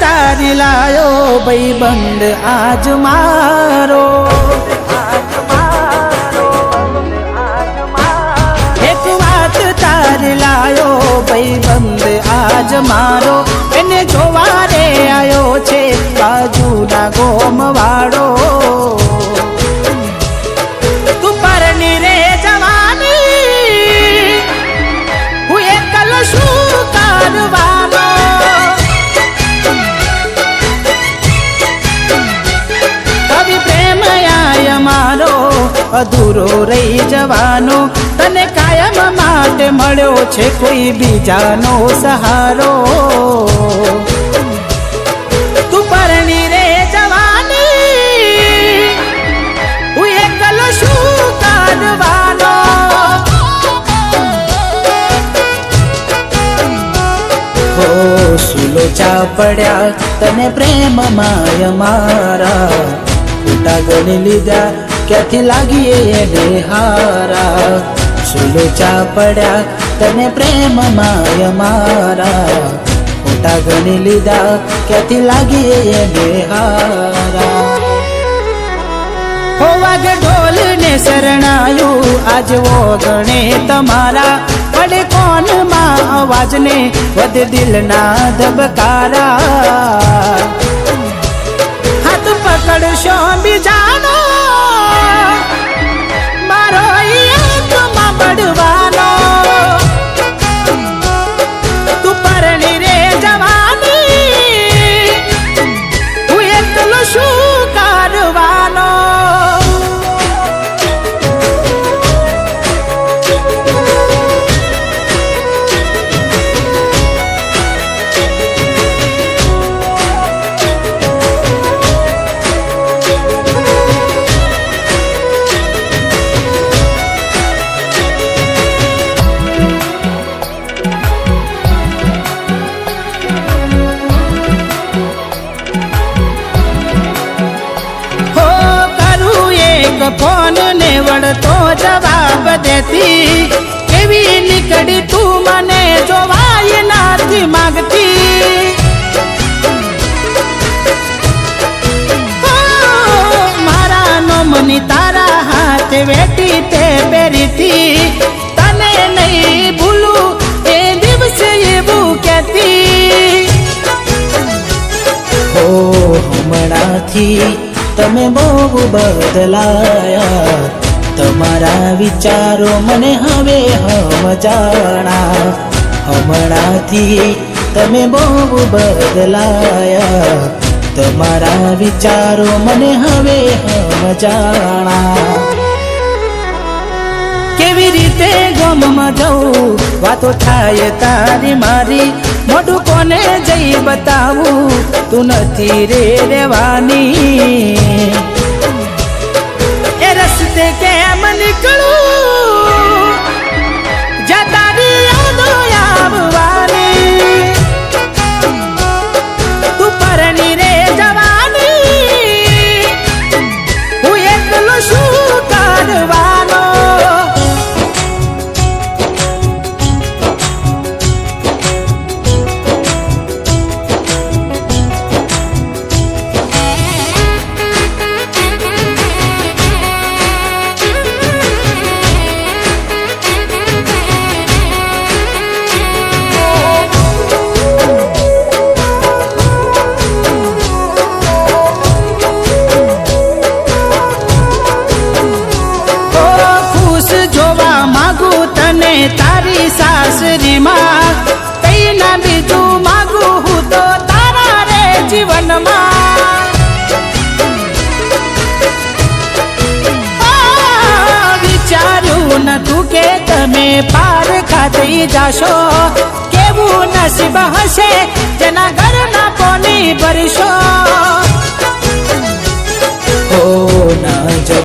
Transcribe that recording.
તારી લાયો ભાઈબંધ આજ મારો, એક વાત તારી લાયો ભાઈબંધ આજ મારો, એને જોવા રે આયો છે બાજુના ગોમ વાળો. તું પરણી રે જવાની, હું એકલો શું કરવાનો, કવિ પ્રેમ આય મારો અધૂરો રહી જવાનો, તને કાયમ માટે મળ્યો છે કોઈ બીજાનો સહારો. તું પરણી રે જવાની, હું એકલો શું કરવાનો, હો સુલોચા પડ્યા તને પ્રેમ માય મારા, ખોટા ગણી લીધા ક્યાંથી લાગીએ એને હારા. સુલોચા પડ્યા તને પ્રેમ માય મારા, ખોટા ગણી લીધા ક્યાંથી લાગીએ એને હારા. હો વાગે ઢોલ ને શરણાયું આજ ગણે તમારા, પડે કોન માં અવાજ ને વધે દિલના ધબકારા. હાથ પકડશો બીજાનો, મારો આંખમાં પડવાનો, તું પરણી રે જવાની, હું એકલો શું કરવાનો. ફોન ને વળતો જવાબ દેતી, કેવી નીકળી તું મને જોવાય નથી માગતી. મારા નોમની તારા હાથે વેટી તે પહેરીતી, તને નહીં ભૂલું એ દિવસે એવું કહેતી. હો હમણાંથી તમે બહુ બદલાયા, તમારા વિચારો મને હવે સમજાણા. હમણાંથી તમે બહુ બદલાયા, તમારા વિચારો મને હવે સમજાણા. કેવી રીતે ગમમાં જવું વાતો થાય તારી મારી, મોઢું કોને જઈ બતાવું તું નથી રે રેવાની. એ રસ્તે કેમ નીકળું જ્યાં તારી યાદો આવવાની, તું પરણી રે જવાની, હું એકલો શું કરવાનો. તારી સાસરીમાં કઈ ના બીજું માગું હું તો તારા રે જીવનમાં. વિચાર્યું નતું કે તમે પાર ખાતી જાશો, કેવું નસીબ હશે જેના ઘરના પોની ભરશો.